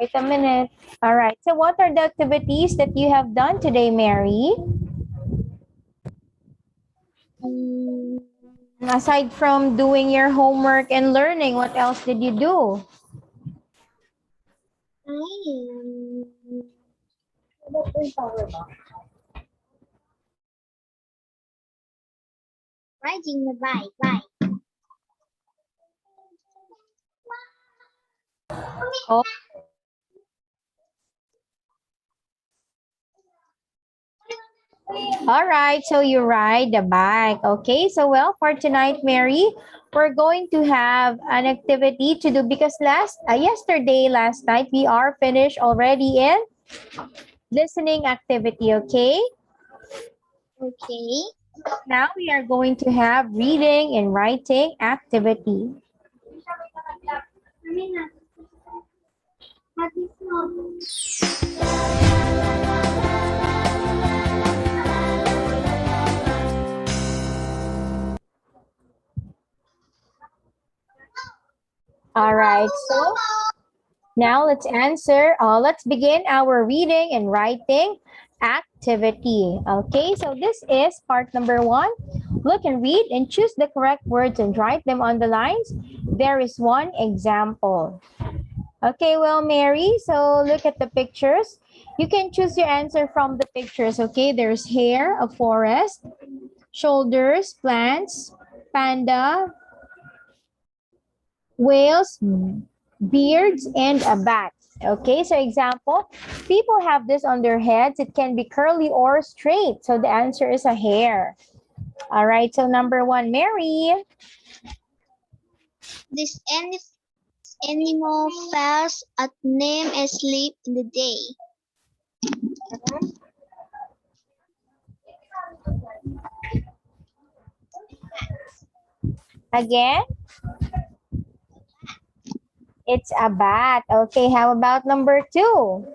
Wait a minute. All right. So what are the activities that you have done today, Mary? Aside from doing your homework and learning, what else did you do? Riding the bike. Oh. All right, so you ride the bike. Okay, so well, for tonight, Mary, we're going to have an activity to do because last night, we are finished already in listening activity, okay? Okay. Now we are going to have reading and writing activity. All right, so now let's begin our reading and writing activity. Okay, so this is part number 1. Look and read and choose the correct words and write them on the lines. There is one example. Okay, well, Mary, so look at the pictures. You can choose your answer from the pictures, okay? There's hair, a forest, shoulders, plants, panda, whales, beards, and a bat. Okay, so example, people have this on their heads. It can be curly or straight. So the answer is a hair. All right, so number 1, Mary. This animal falls at night and sleep in the day. Again, it's a bat. Okay, how about number 2? You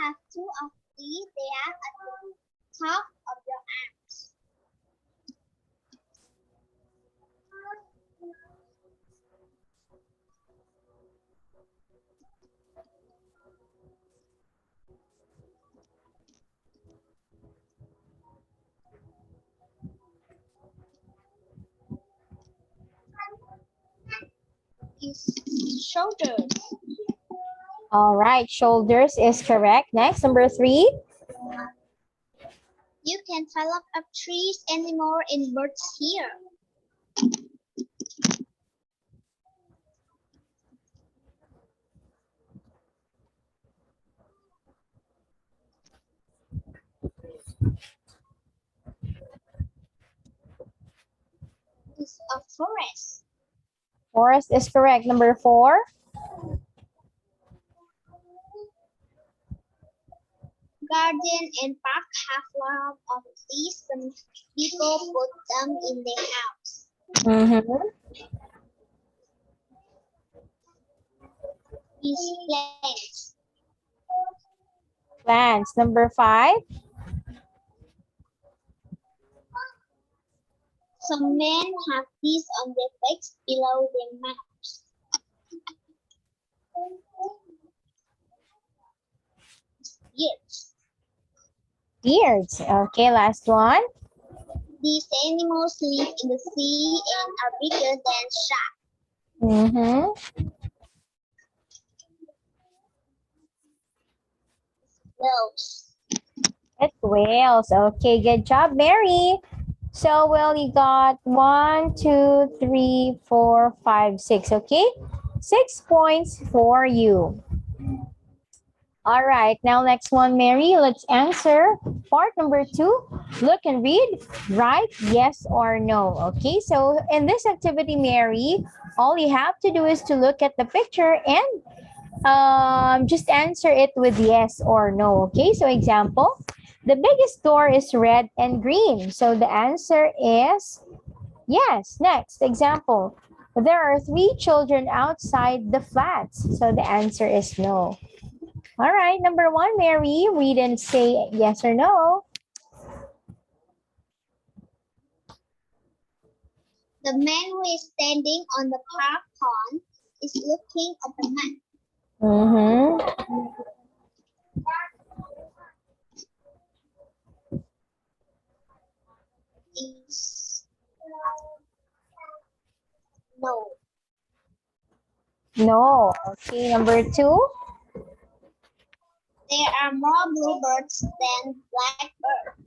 have 2 of these. They are at the top of your arms. His shoulders. All right, shoulders is correct. Next, number 3. You can follow up trees anymore in birds here. It's a forest. Forest is correct. Number 4. Garden and park have one of these. Some people put them in their house. These plants. Plants. Number 5. Some men have these on their backs below their mouths. Beards. Beards. Okay, last one. These animals live in the sea and are bigger than sharks. Whales. It's whales. Okay, good job, Mary. So, well, you got 1, 2, 3, 4, 5, 6. Okay, 6 points for you. All right, now next one, Mary. Let's answer part number 2. Look and read. Write yes or no. Okay, so in this activity, Mary, all you have to do is to look at the picture and just answer it with yes or no. Okay, so example, the biggest door is red and green. So the answer is yes. Next example, there are 3 children outside the flats. So the answer is no. All right, number 1, Mary, read and say yes or no. The man who is standing on the park pond is looking at the map. Mm-hmm. Is no. No. Okay, number 2. There are more bluebirds than blackbirds.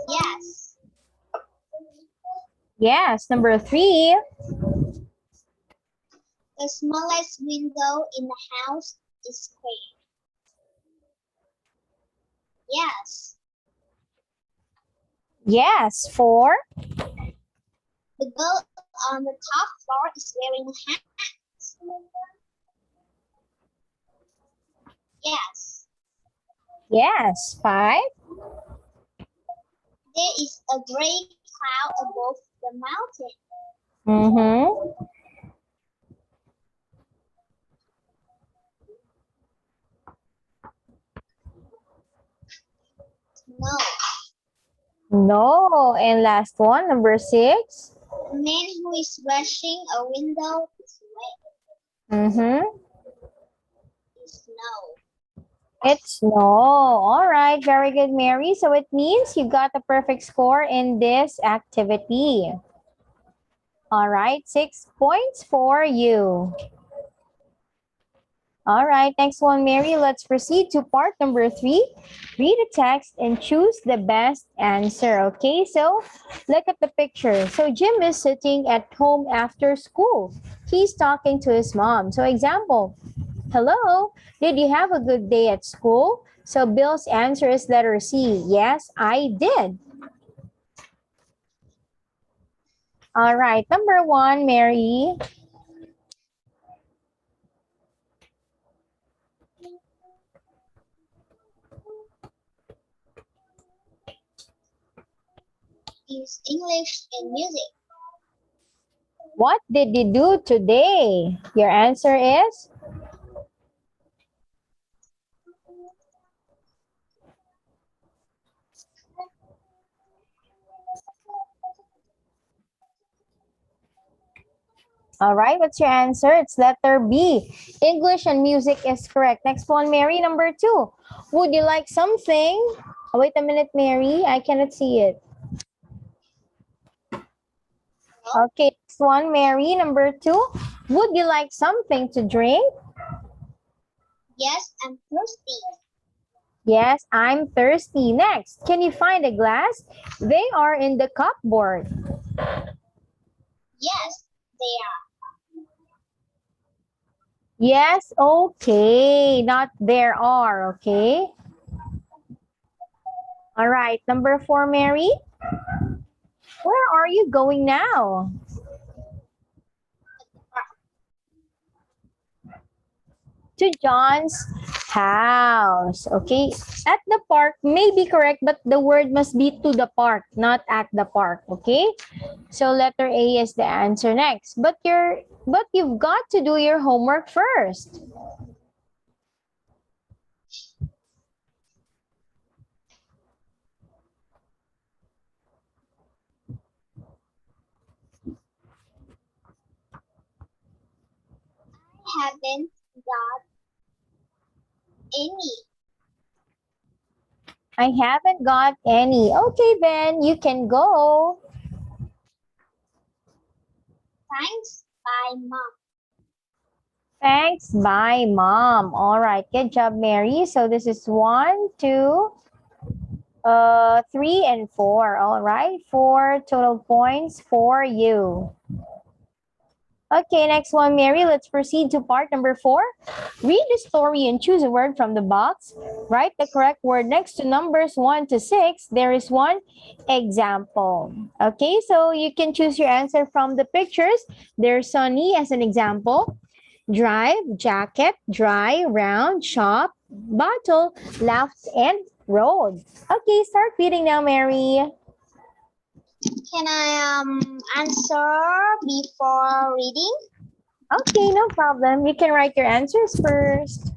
Yes. Yes, number 3. The smallest window in the house is square. Yes. Yes, 4. The girl on the top floor is wearing a hat. Yes. Yes, 5. There is a gray cloud above the mountain. Mm-hmm. No. No. And last one, number 6. The man who is washing a window is wet. Mm-hmm. Is no. It's no. All right, very good, Mary. So it means you got the perfect score in this activity. All right, 6 points for you. All right, next one, Mary. Let's proceed to part number 3. Read the text and choose the best answer. Okay, so look at the picture. So Jim is sitting at home after school. He's talking to his mom. So example, hello, did you have a good day at school? So Bill's answer is letter C. Yes, I did. All right, number 1, Mary. Is English and music. What did you do today? Your answer is? All right, what's your answer? It's letter B. English and music is correct. Next one, Mary, number 2. Would you like something? Oh, wait a minute, Mary. I cannot see it. Okay, next one, Mary, number 2. Would you like something to drink? Yes, I'm thirsty. Yes, I'm thirsty. Next, can you find a glass? They are in the cupboard. Yes, they are. Yes, okay. Not there are, okay? All right, number 4, Mary. Where are you going now? To John's house. Okay, at the park may be correct, but the word must be to the park, not at the park. Okay, so letter A is the answer next. But you've got to do your homework first. I haven't got any. I haven't got any. Okay, then you can go. Thanks, bye, mom. Thanks, bye, mom. All right, good job, Mary. So this is 1, 2, 3, and 4. All right, 4 total points for you. Okay, next one, Mary. Let's proceed to part number 4. Read the story and choose a word from the box. Write the correct word next to numbers 1 to 6. There is one example. Okay, so you can choose your answer from the pictures. There's sunny as an example. Drive, jacket, dry, round, shop, bottle, left, and road. Okay, start reading now, Mary. Can I answer before reading? Okay, no problem. You can write your answers first.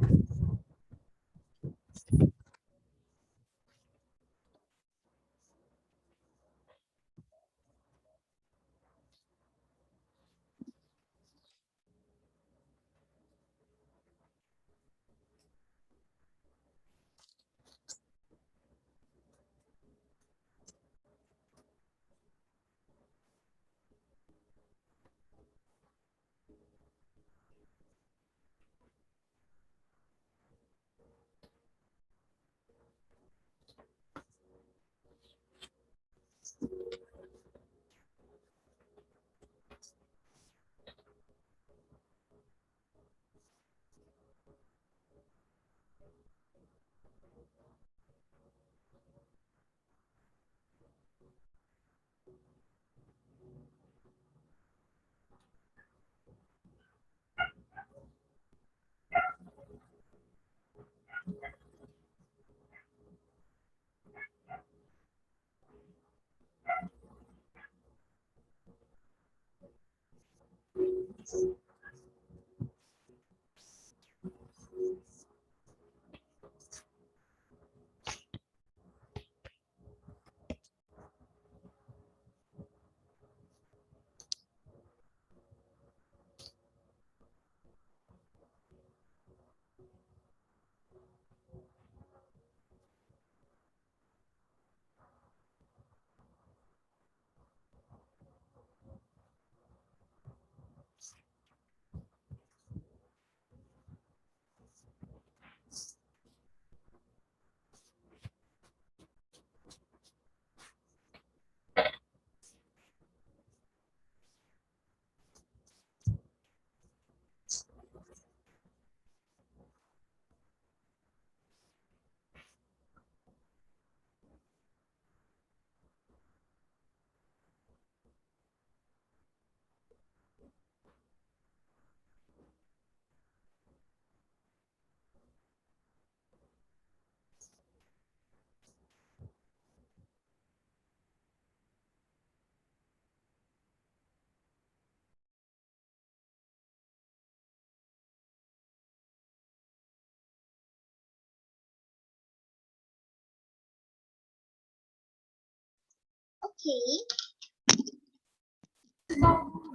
Okay.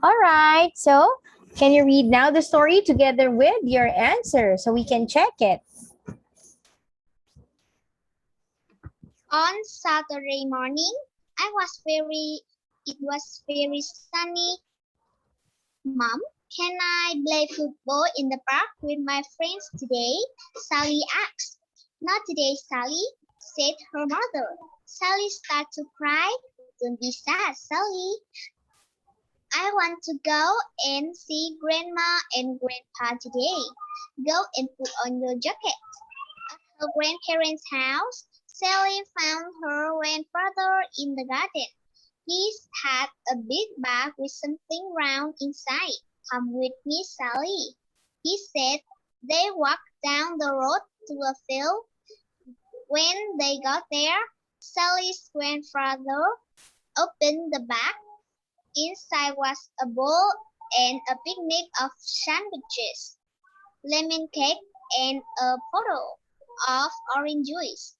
All right. So can you read now the story together with your answer so we can check it? On Saturday morning, it was very sunny. Mom, can I play football in the park with my friends today? Sally asked. Not today, Sally, said her mother. Sally started to cry. Don't be sad, Sally. I want to go and see Grandma and Grandpa today. Go and put on your jacket. At her grandparents' house, Sally found her grandfather in the garden. He had a big bag with something round inside. Come with me, Sally, he said. They walked down the road to a field. When they got there, Sally's grandfather opened the bag. Inside was a bowl and a picnic of sandwiches, lemon cake, and a bottle of orange juice.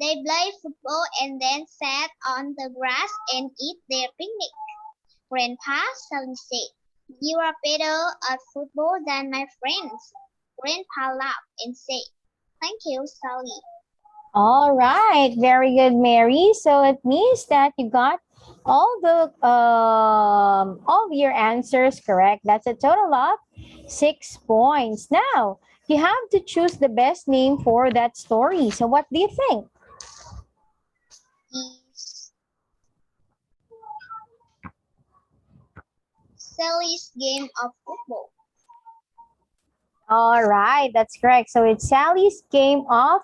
They played football and then sat on the grass and ate their picnic. Grandpa, Sally said, you are better at football than my friends. Grandpa laughed and said, thank you, Sally. All right. Very good, Mary. So it means that you got all of your answers correct. That's a total of 6 points. Now, you have to choose the best name for that story. So what do you think? Is Sally's game of football. All right, that's correct. So it's Sally's game of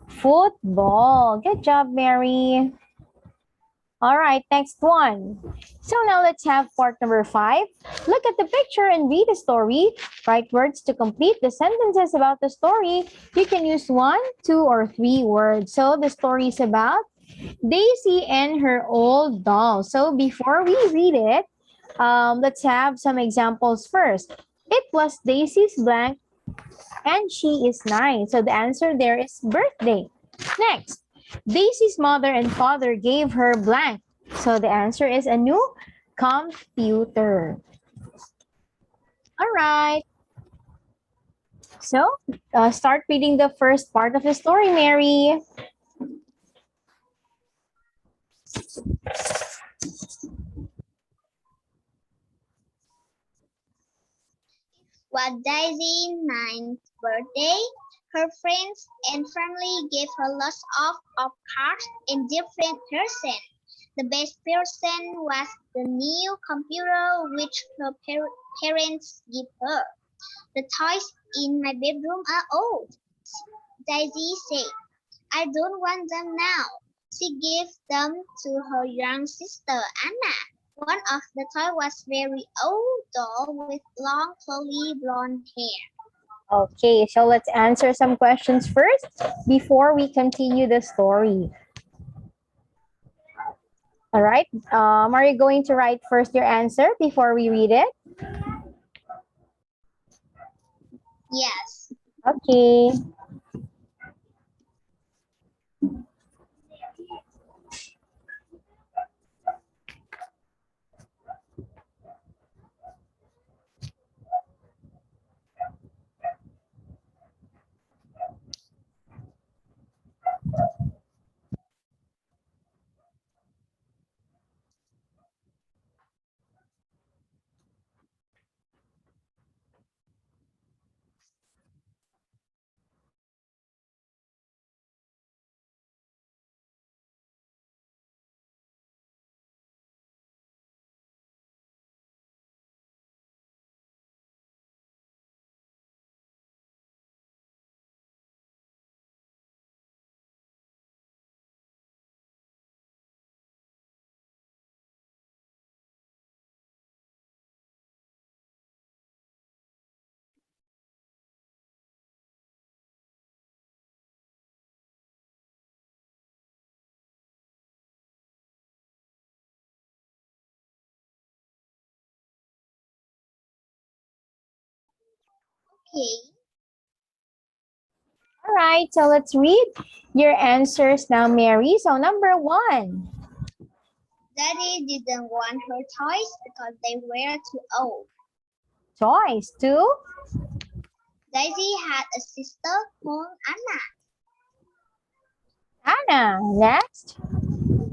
football. Good job, Mary. All right, next one. So now let's have part number 5. Look at the picture and read the story. Write words to complete the sentences about the story. You can use 1, 2, or 3 words. So the story is about Daisy and her old doll. So before we read it, let's have some examples first. It was Daisy's blank and she is 9. So the answer there is birthday. Next, Daisy's mother and father gave her blank. So the answer is a new computer. All right. So start reading the first part of the story, Mary. Was Daisy's 9th birthday. Her friends and family gave her lots of cards and different presents. The best present was the new computer which her parents gave her. The toys in my bedroom are old, Daisy said. I don't want them now. She gave them to her young sister, Anna. One of the toys was very old doll with long curly blonde hair. Okay, so let's answer some questions first before we continue the story. All right. Are you going to write first your answer before we read it? Yes. Okay. Okay. All right, so let's read your answers now, Mary. So number 1. Daddy didn't want her toys because they were too old. Choice 2. Daisy had a sister called Anna. Anna. Next.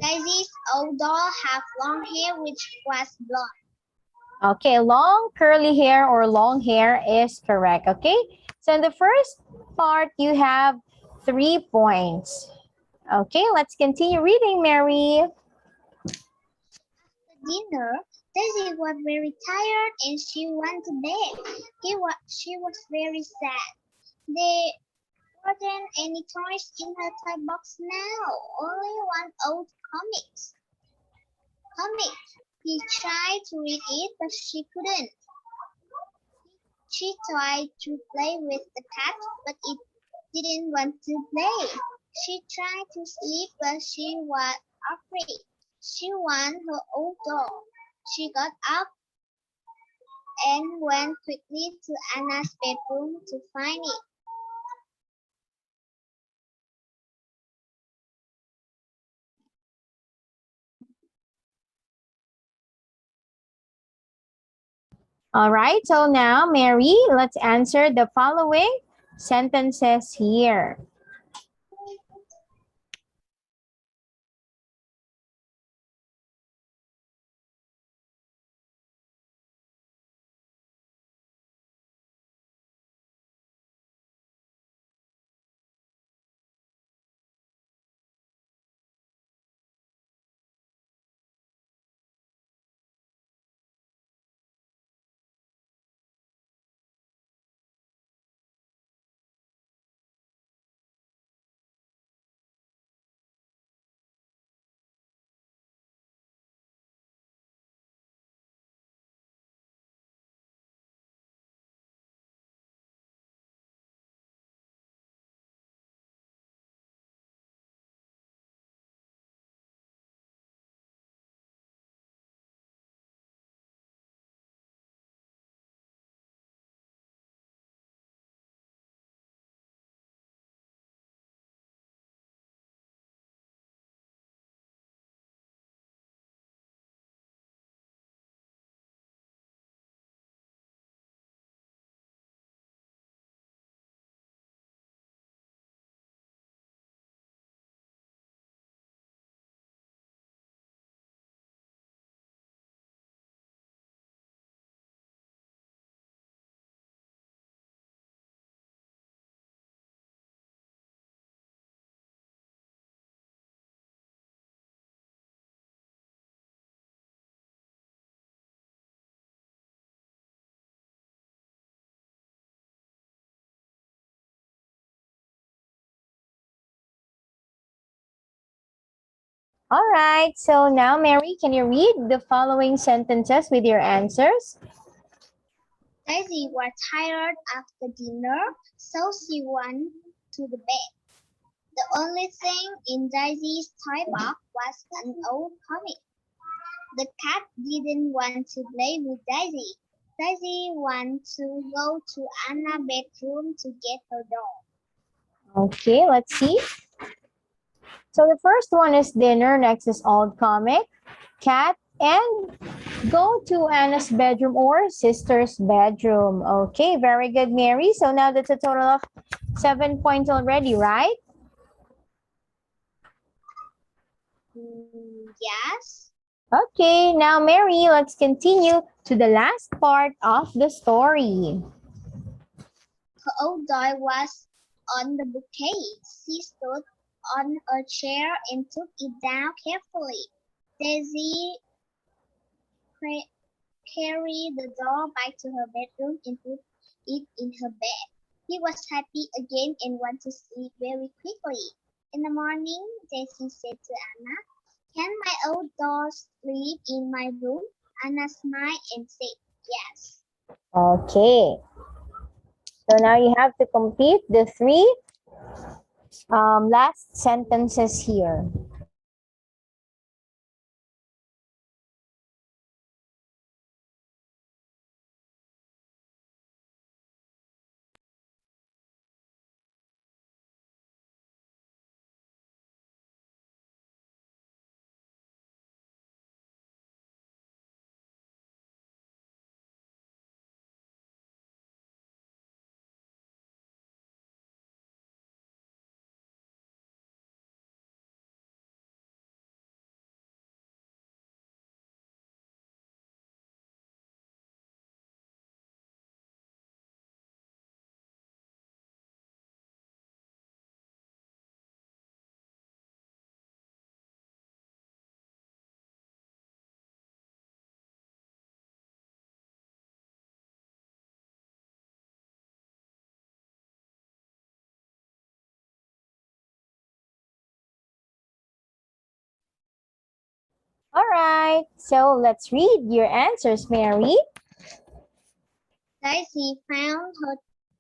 Daisy's old doll had long hair which was blonde. Okay, long curly hair or long hair is correct. Okay, so in the first part, you have 3 points. Okay, let's continue reading, Mary. After dinner, Daisy was very tired and she went to bed. She was very sad. There wasn't any toys in her toy box now, only one old comic. He tried to read it, but she couldn't. She tried to play with the cat, but it didn't want to play. She tried to sleep, but she was afraid. She wanted her old doll. She got up and went quickly to Anna's bedroom to find it. All right, so now, Mary, let's answer the following sentences here. All right, so now, Mary, can you read the following sentences with your answers? Daisy was tired after dinner, so she went to the bed. The only thing in Daisy's toy box was an old comic. The cat didn't want to play with Daisy. Daisy wants to go to Anna's bedroom to get her doll. Okay, let's see. So the first one is dinner, next is old comic, cat, and go to Anna's bedroom or sister's bedroom. Okay, very good, Mary. So now that's a total of 7 points already, right? Yes. Okay, now Mary, let's continue to the last part of the story. Her old doll was on the bookcase. She stood on a chair and took it down carefully. Daisy carried the doll back to her bedroom and put it in her bed. He was happy again and wanted to sleep very quickly. In the morning, Daisy said to Anna, "Can my old doll sleep in my room?" Anna smiled and said, "Yes." Okay, so now you have to complete the three last sentences here. All right, so let's read your answers, Mary. Daisy found her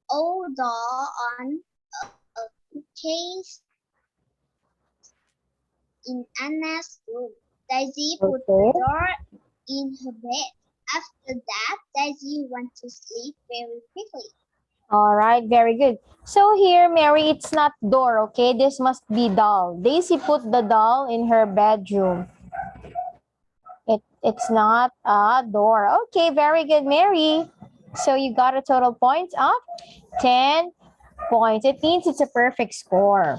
old doll on a bookcase in Anna's room. Daisy put the Okay. doll in her bed. After that, Daisy went to sleep very quickly. All right, very good. So here, Mary, it's not door, okay? This must be doll. Daisy put the doll in her bedroom. It's not a door. Okay, very good, Mary. So you got a total points of 10 points. It means it's a perfect score.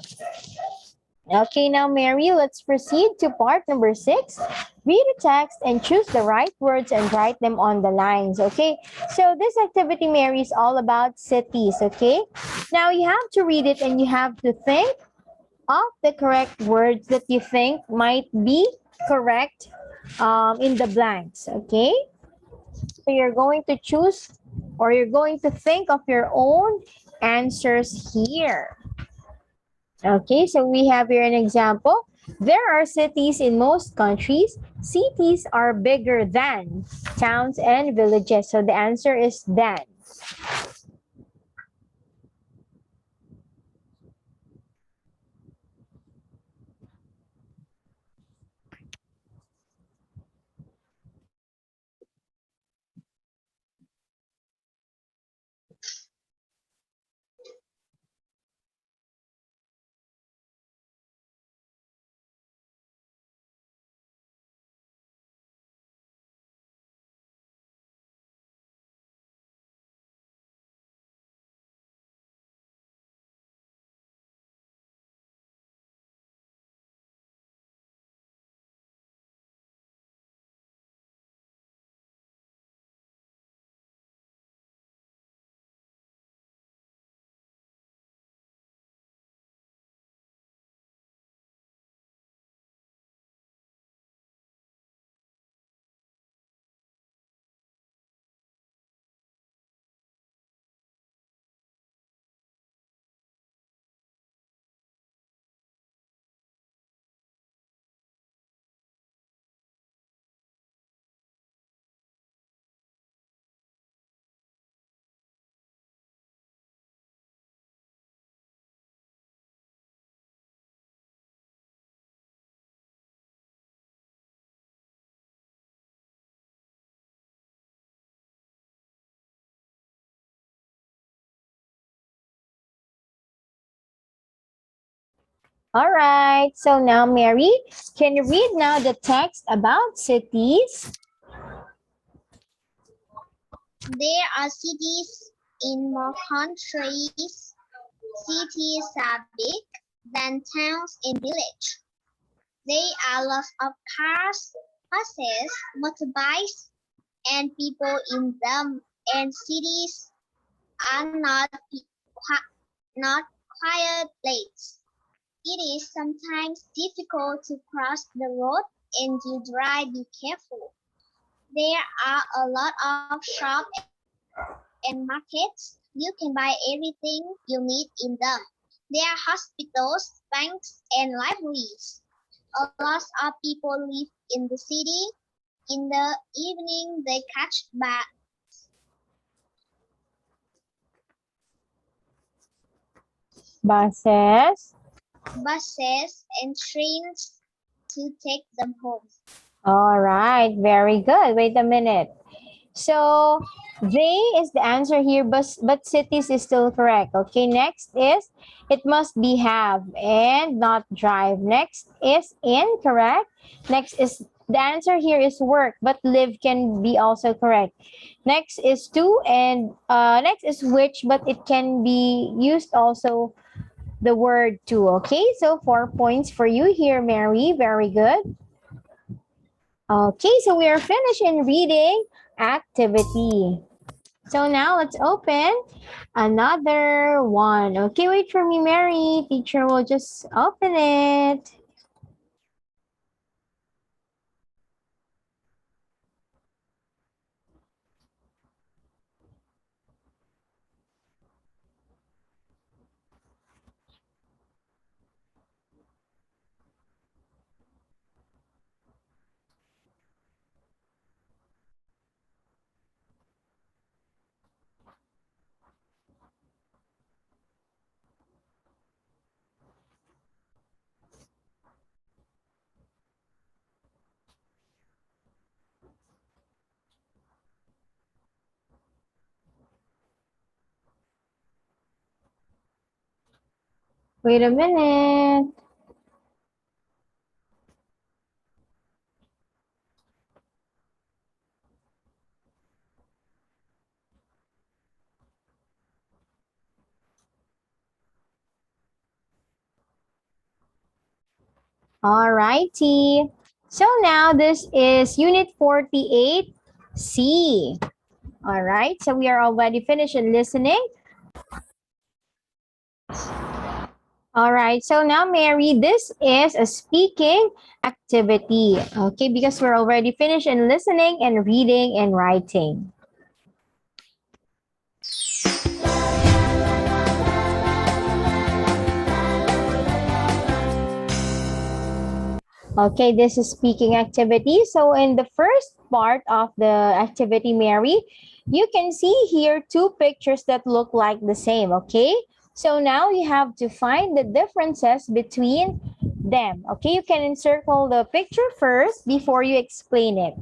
Okay, now Mary, let's proceed to part number 6. Read the text and choose the right words and write them on the lines, okay? So this activity, Mary, is all about cities, okay? Now you have to read it and you have to think of the correct words that you think might be correct in the blanks, okay? So you're going to choose or you're going to think of your own answers here. Okay, so we have here an example. There are cities in most countries. Cities are bigger than towns and villages. So the answer is than. All right. So now, Mary, can you read now the text about cities? There are cities in more countries. Cities are big than towns and villages. There are lots of cars, buses, motorbikes, and people in them. And cities are not quiet places. It is sometimes difficult to cross the road and you drive be careful. There are a lot of shops and markets. You can buy everything you need in them. There are hospitals, banks, and libraries. A lot of people live in the city. In the evening, they catch Buses. buses and trains to take them home. All right. Very good. Wait a minute. So they is the answer here, but cities is still correct. Okay, next is it must be have and not drive. Next is incorrect. Next is the answer here is work, but live can be also correct. Next is to and next is which, but it can be used also the word to. Okay, so 4 points for you here, Mary. Very good. Okay, so we are finished in reading activity. So now let's open another one. Okay, wait for me, Mary. Teacher will just open it. Wait a minute. All righty. So now this is Unit 48C. All right, so we are already finished in listening. All right, so now, Mary, this is a speaking activity. Okay, because we're already finished in listening and reading and writing. Okay, this is speaking activity. So in the first part of the activity, Mary, you can see here two pictures that look like the same, okay? So now you have to find the differences between them. Okay, you can encircle the picture first before you explain it.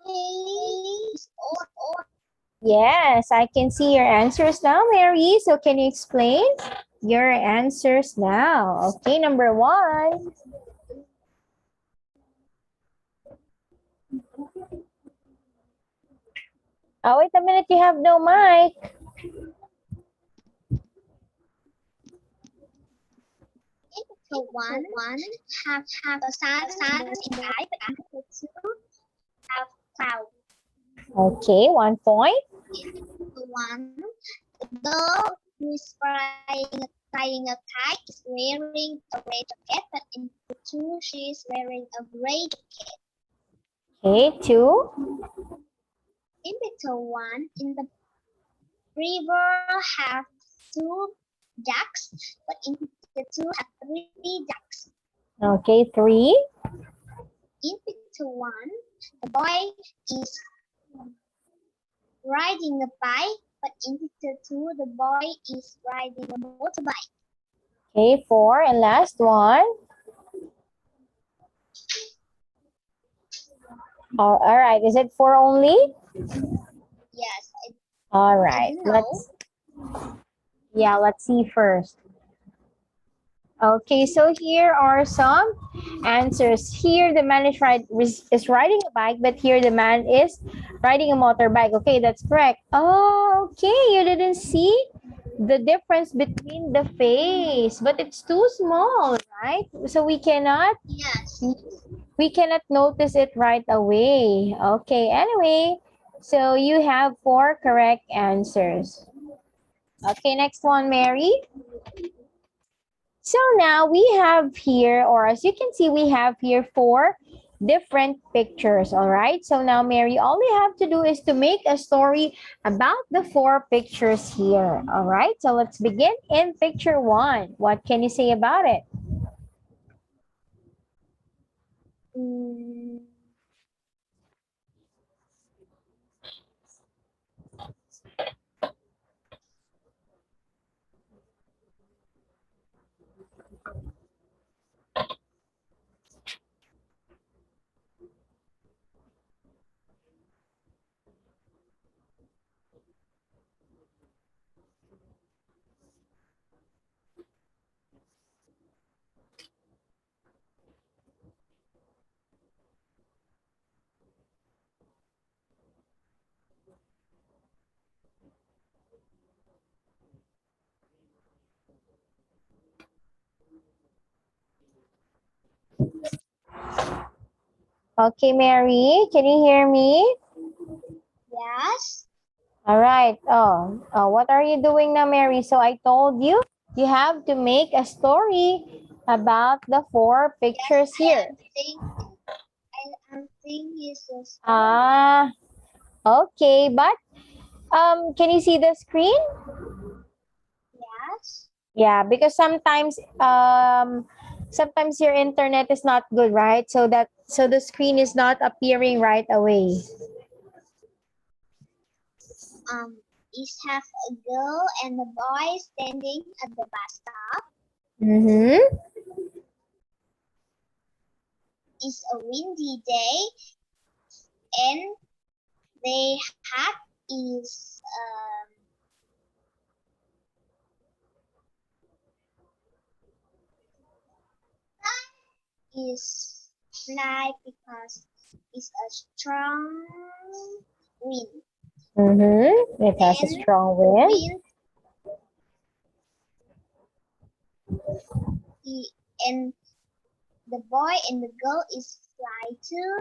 is old. Yes, I can see your answers now, Mary. So can you explain your answers now? Okay, number one. Oh, wait a minute, you have no mic. So one have a sun in the sky, but the two have clouds. Okay, 1 point. The one, the girl who is flying a kite is wearing a red jacket, but in the two she is wearing a gray jacket. Okay, 2. In picture one, in the river have two ducks, but in the two have three ducks. Okay, 3. In picture one, the boy is riding a bike, but in picture two, the boy is riding a motorbike. Okay, 4. And last one. Oh, all right, is it 4 only? Yes, All I right, don't know. let's see first. Okay, so here are some answers. Here the man is riding a bike, but here the man is riding a motorbike. Okay, that's correct. Oh, okay, you didn't see the difference between the face, but it's too small, right? So Yes. we cannot notice it right away. Okay, anyway, so you have 4 correct answers. Okay, next one, Mary. So now we have here, or as you can see, we have here 4 different pictures, all right? So now, Mary, all you have to do is to make a story about the 4 pictures here, all right? So let's begin in picture 1. What can you say about it? Mm, Okay, Mary, can you hear me? yes. All right. What are you doing now, Mary? So I told you, you have to make a story about the 4 pictures here. I think it's a story. Ah, okay. But can you see the screen? Yes. Yeah, because sometimes your internet is not good, right? So the screen is not appearing right away. It have a girl and a boy standing at the bus stop. Mm-hmm. It's a windy day, and their hat is fly because it's a strong wind. Mm-hmm. It has a And strong the wind. he, and the boy and the girl is fly too.